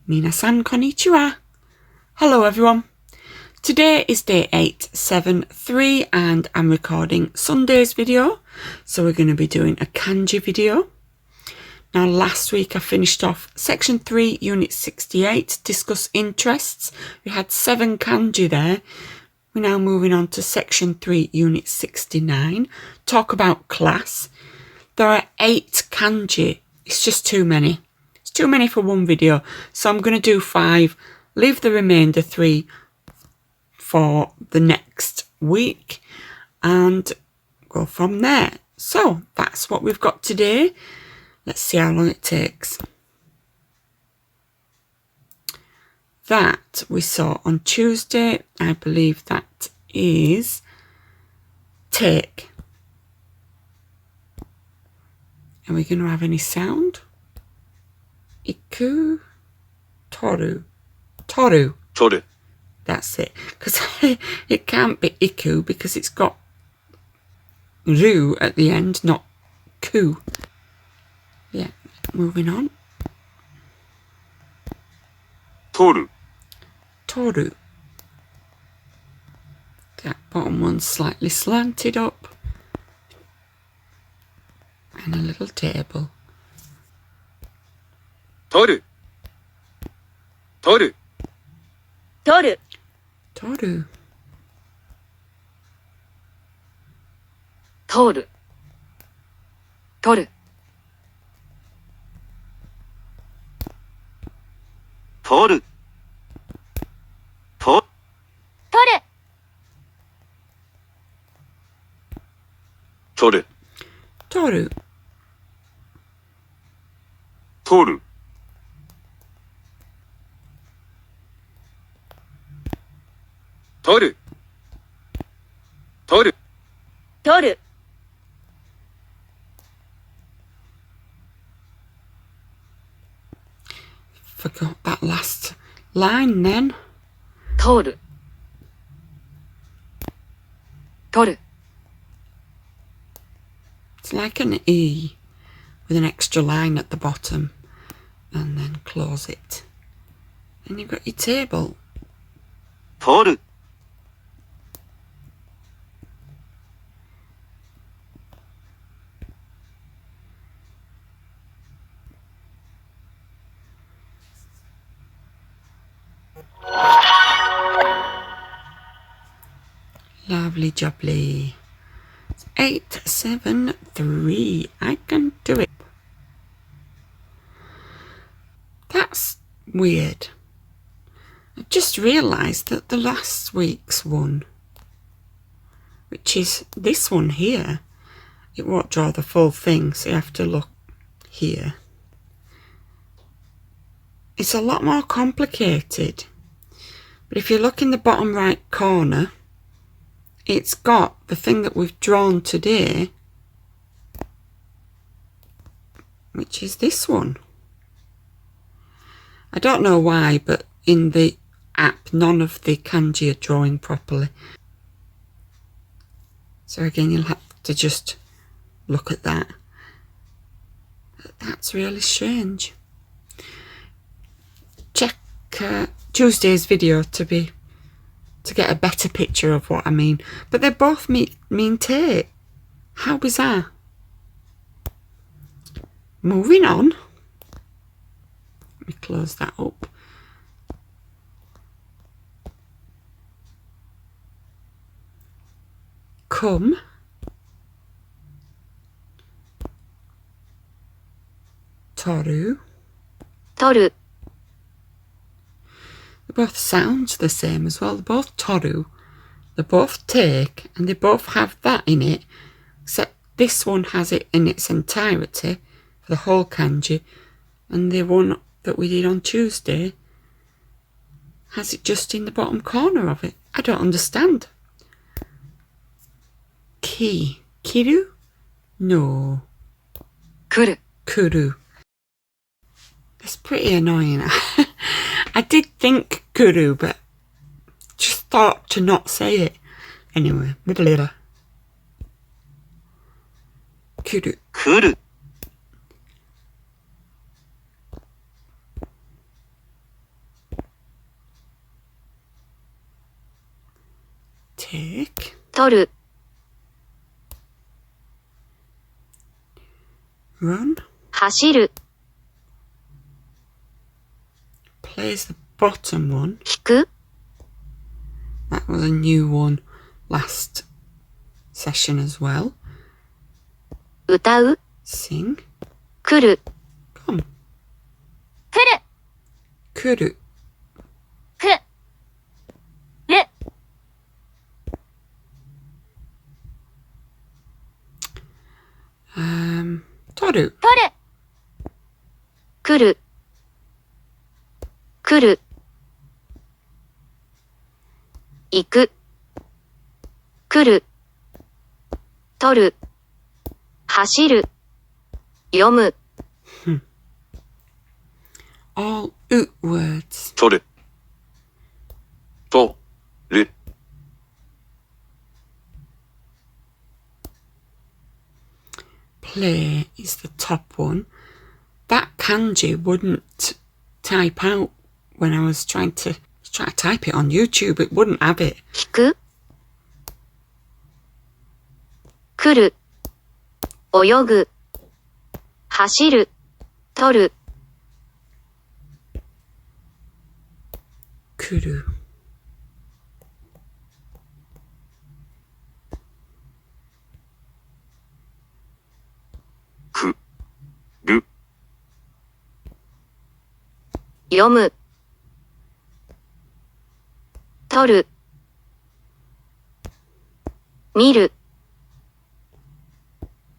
Minasan konnichiwa. Hello everyone. Today is day 873 and I'm recording Sunday's video. So we're going to be doing a kanji video. Now last week I finished off section 3 unit 68, discuss interests. We had 7 kanji there. We're now moving on to section 3 unit 69, talk about class. There are 8 kanji. It's just too many. It's too many for one video. So I'm going to do 5, leave the remainder 3 for the next week and go from there. So that's what we've got today. Let's see how long it takes. That we saw on Tuesday. I believe that is take. Are we going to have any sound? Iku, toru. Toru. Toru. That's it. Because it can't be iku because it's got ru at the end, not ku. Yeah, moving on. Toru. Toru. That bottom one's slightly slanted up. And a little table. Toru. Toru. Toru. Toru. Toru. Toru. Toru. Toru. Toru. Toru. Toru. Toru. Toru. Toru. Forgot that last line then. Toru. Toru. It's like an E with an extra line at the bottom and then close it. And you've got your table. Toru. Lovely jubbly. 873. I can do it. That's weird. I just realised that the last week's one, which is this one here, it won't draw the full thing, so you have to look here. It's a lot more complicated. But if you look in the bottom right corner, it's got the thing that we've drawn today, which is this one. I don't know why, but in the app, none of the kanji are drawing properly. So again, you'll have to just look at that. But that's really strange. Check Tuesday's video to get a better picture of what I mean. But they both mean take. How bizarre. Moving on. Let me close that up. Come. Toru. Toru. They both sound the same as well. They're both toru. They both take. And they both have that in it. Except this one has it in its entirety. For the whole kanji. And the one that we did on Tuesday has it just in the bottom corner of it. I don't understand. Ki. Kiru? No. Kuru. Kuru. It's pretty annoying. I did think kuru, but just thought to not say it. Anyway, little. Kuru. Kuru. 取る、 Run. 走る、 Plays the bottom one. 弾く、 That was a new one last session as well. 歌う、 Sing. 来る、 Come. 来る、 Kuru. く、る、 Toru. 取る、来る、来る、行く、来る、取る、走る、読む、 All oot words. 取る。とる。 Play is the top one. That kanji wouldn't type out when I was trying to type it on YouTube. It wouldn't have it. 弾く、来る、泳ぐ、走る、取る、 Kuru. くる。読む、取る、見る、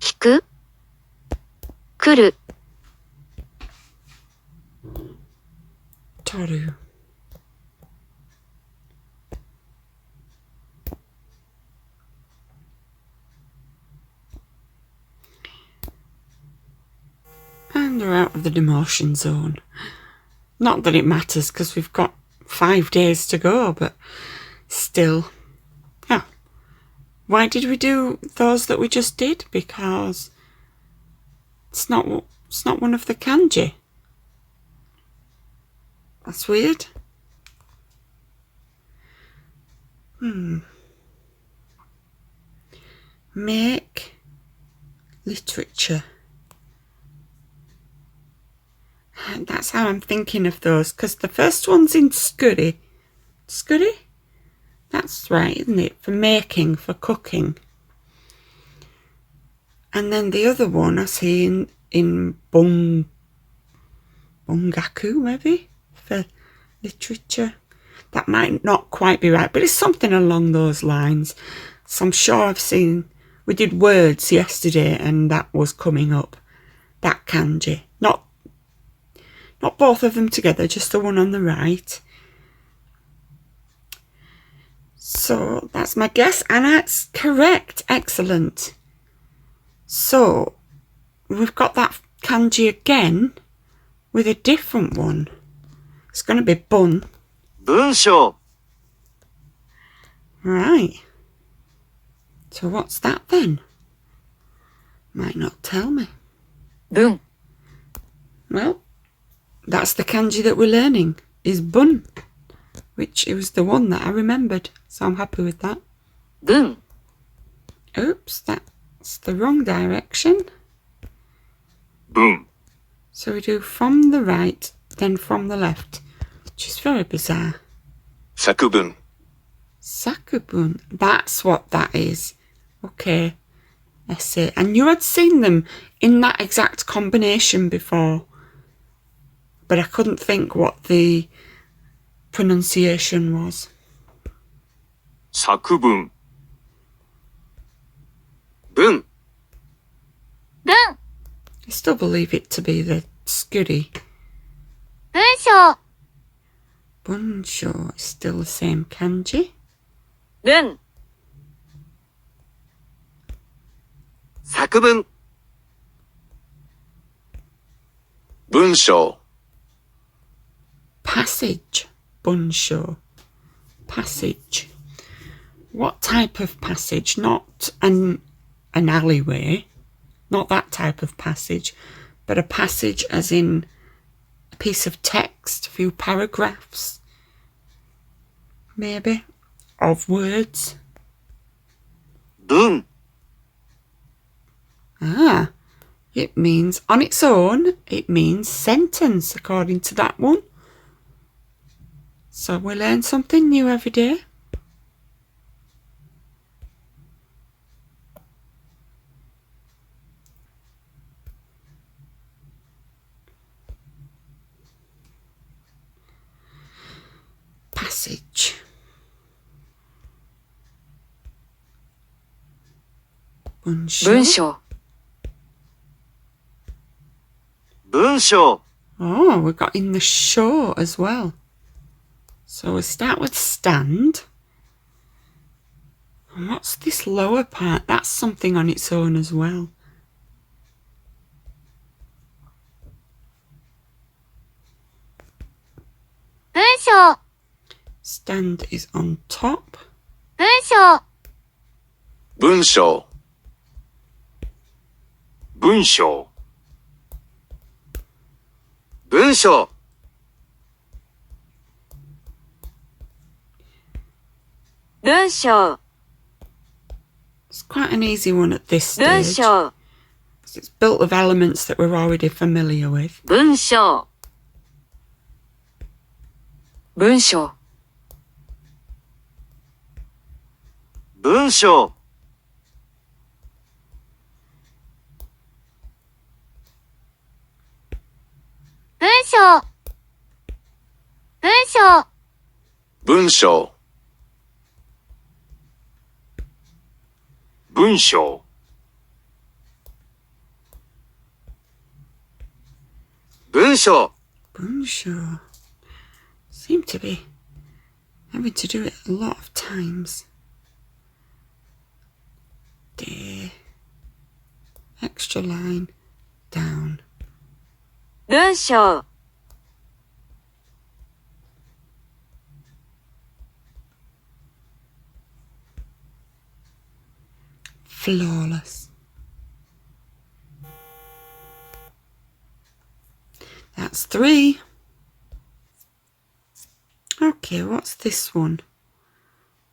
弾く、来る、 Toru. And we're out of the demotion zone. Not that it matters because we've got 5 days to go, but still. Oh, why did we do those that we just did? Because it's not one of the kanji. That's weird. Make literature. And that's how I'm thinking of those, because the first one's in scurry. Scurry? That's right, isn't it? For making, for cooking. And then the other one I see in bungaku, maybe, for literature. That might not quite be right, but it's something along those lines. So I'm sure I've seen, we did words yesterday and that was coming up. That kanji. Not both of them together, just the one on the right. So that's my guess, and that's correct. Excellent. So we've got that kanji again with a different one. It's going to be bun. 文章。 Right. So what's that then? Might not tell me. 文、 Well, that's the kanji that we're learning, is bun, which it was the one that I remembered, so I'm happy with that. 文、 Oops, that's the wrong direction. 文。 So we do from the right, then from the left, which is very bizarre. 作文。 Sakubun, that's what that is. Okay, essay. I knew I'd seen them in that exact combination before, but I couldn't think what the pronunciation was. 作文。文。 文、 I still believe it to be the scurry. 文章、 Bunsho is still the same kanji. 文、 作文。文章。 Passage. Bunsho. Passage. What type of passage? Not an alleyway. Not that type of passage. But a passage as in a piece of text, a few paragraphs. Maybe. Of words. 文、 Ah, it means on its own, it means sentence according to that one. So we learn something new every day. Passage. 文章。文章。文章、 Oh, we got in the show as well. So we start with stand. And what's this lower part? That's something on its own as well. Stand is on top. 文章。文章、文章、文章、 文章。 It's quite an easy one at this 文 stage. 章。 It's built of elements that we're already familiar with. 文章。文章。文章、文章。文章。文章、文章、文章、 Bonjour. Seem to be having to do it a lot of times. Day. Extra line down. 文章。 Flawless. That's 3. Okay, what's this one?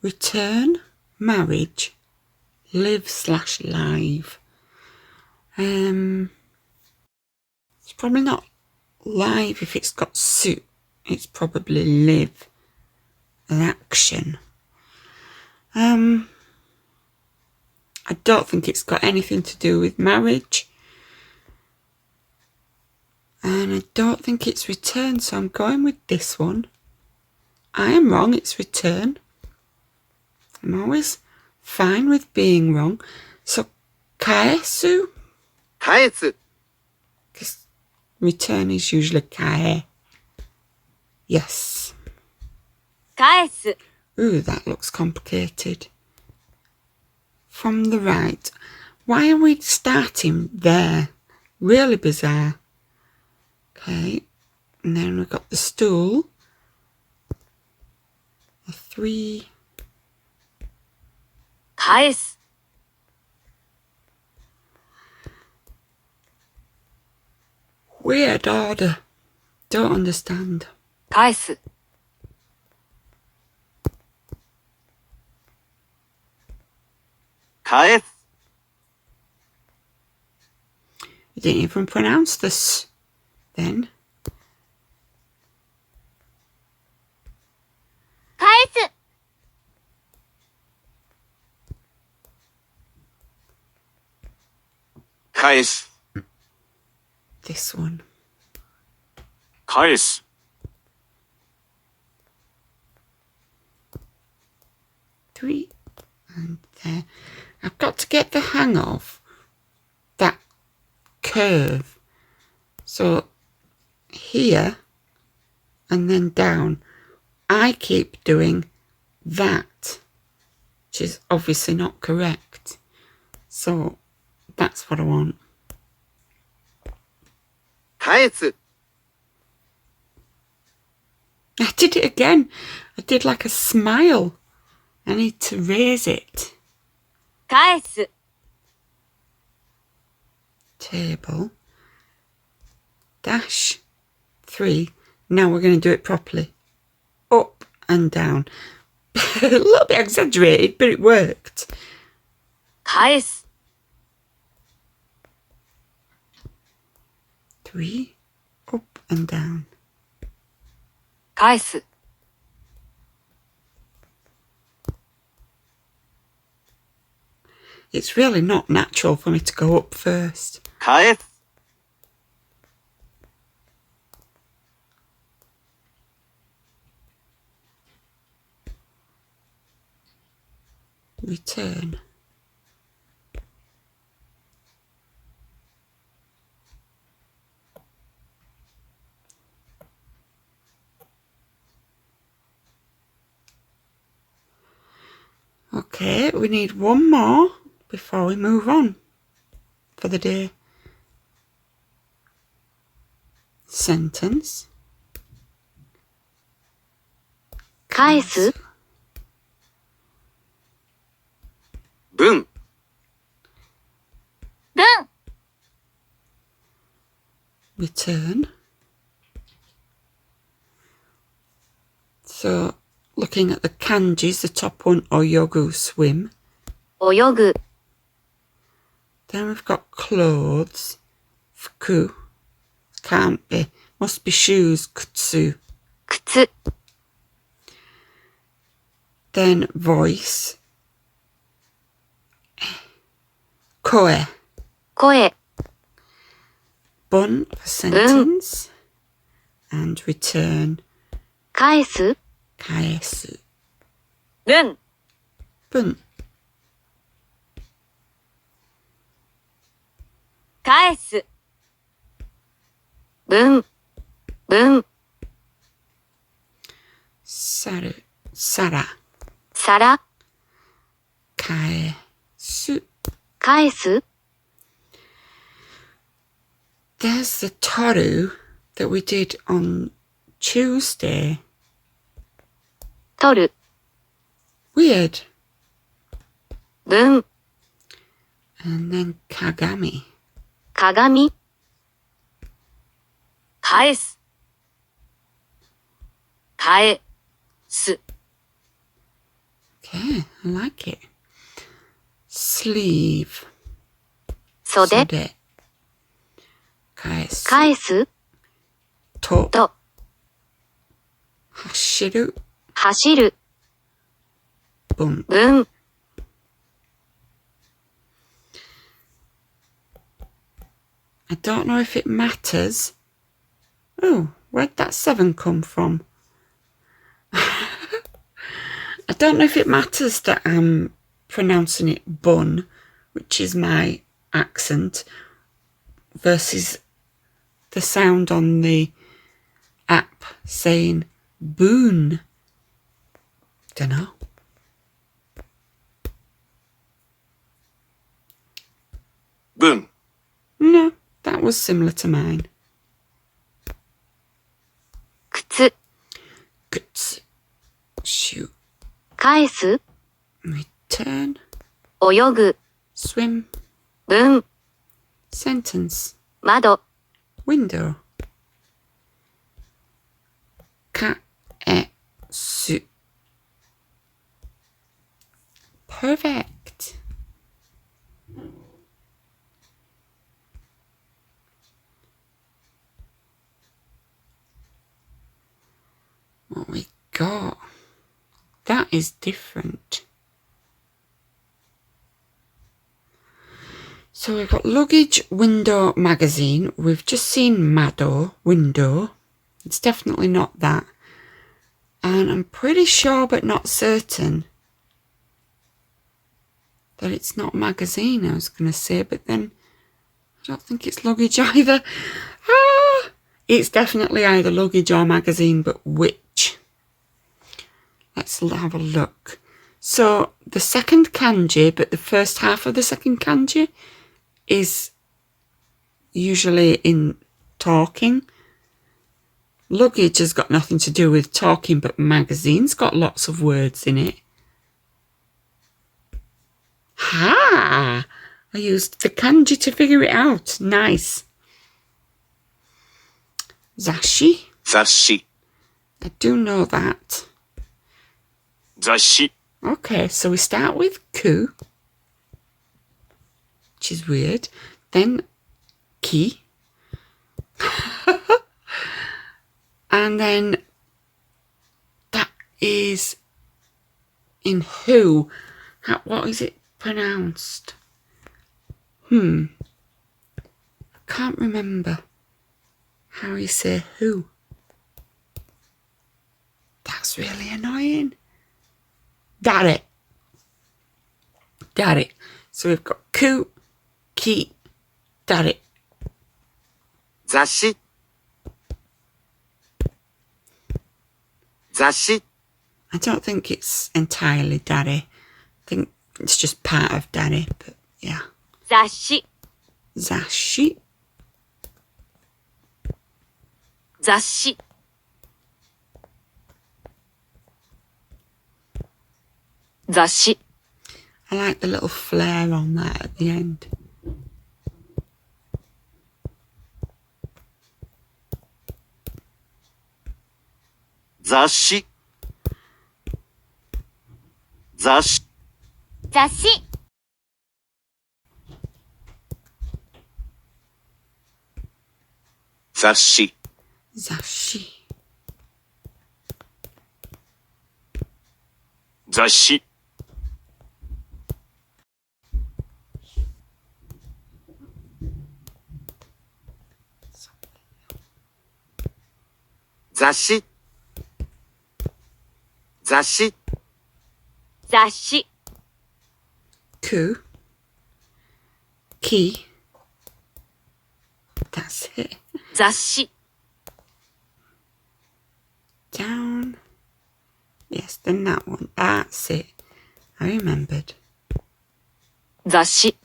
Return, marriage, live/live. It's probably not live if it's got suit. It's probably live, an action. I don't think it's got anything to do with marriage. And I don't think it's return, so I'm going with this one. I am wrong, it's return. I'm always fine with being wrong. So, kaesu? 返す、 Because return is usually kae. Yes. 返す。 Ooh, that looks complicated. From the right. Why are we starting there? Really bizarre. Okay. And then we've got the stool. A 3. 返す。 Weird order. Don't understand. 返す。 返す、 You didn't even pronounce this then. 返す。 返す、 This one. 返す、 3. And there. I've got to get the hang of that curve. So here and then down. I keep doing that, which is obviously not correct. So that's what I want. 返す、 I did it again. I did like a smile. I need to raise it. 返す。 Table. Dash. 3. Now we're going to do it properly. Up and down. A little bit exaggerated, but it worked. 返す。 3 up and down. 返す。 It's really not natural for me to go up first. 返す。 Return. Okay, we need one more before we move on for the day. Sentence. 返す。文。文。 Return. So, looking at the kanjis, the top one, oyogu, swim. 泳ぐ。 Then we've got clothes, fuku, can't be, must be shoes, kutsu. 靴。 Then voice, koe. 声。 Bun for sentence. And return, 返す。 kaesu. 文。 Bun. 返す。文。文。 Saru, sara, 皿。 kaesu. 返す。 There's the toru that we did on Tuesday. 取る。 Weird. 文。 And then kagami. 鏡。返す。返す。 Okay, I like it. Sleeve. 袖。 Sode. Kaesu. 返す。 To. と。 Hashiru. 走る。 Bun. 文。 I don't know if it matters. Oh, where'd that 7 come from? I don't know if it matters that I'm pronouncing it bun, which is my accent, versus the sound on the app saying boon. Dunno. Boon. No, that was similar to mine. 靴。 Guts. Shoot. 返す。 Return. 泳ぐ。 Swim. 文。 Sentence. 窓。 Window. Kaesu. Perfect. What we got? That is different. So we've got luggage, window, magazine. We've just seen Mado, window. It's definitely not that. And I'm pretty sure but not certain that it's not magazine, I was going to say, but then I don't think it's luggage either. It's definitely either luggage or magazine, but which? Let's have a look. So the second kanji, but the first half of the second kanji is usually in talking. Luggage has got nothing to do with talking, but magazine's got lots of words in it. Ha! I used the kanji to figure it out. Nice. Zashi. 雑誌。 I do know that. 雑誌。 Okay, so we start with ku. which is weird. Then ki. And then that is in who. What is it pronounced? I can't remember how you say who. That's really annoying. Dare. Dare. So we've got ku, ki, dare. 雑誌雑誌 I don't think it's entirely dare. I think it's just part of dare, but yeah. 雑誌 Zashi. 雑誌雑誌 I like the little flare on that at the end. 雑誌雑誌雑誌雑誌 Zashi. 雑誌雑誌雑誌雑誌 Ku. Ki. That's it. 雑誌 Down. Yes, then that one. That's it. I remembered. 雑誌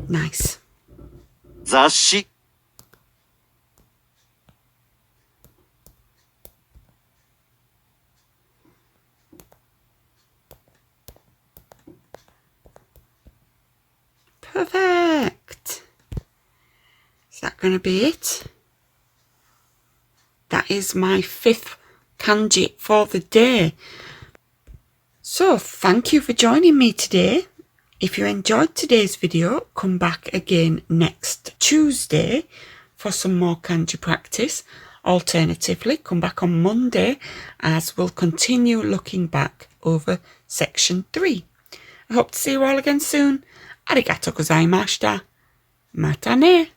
Nice. 雑誌 Perfect. Is that going to be it? That is my 5th kanji for the day. So thank you for joining me today. If you enjoyed today's video, come back again next Tuesday for some more kanji practice. Alternatively, come back on Monday as we'll continue looking back over section 3. I hope to see you all again soon. Arigatou gozaimashita. Mata ne.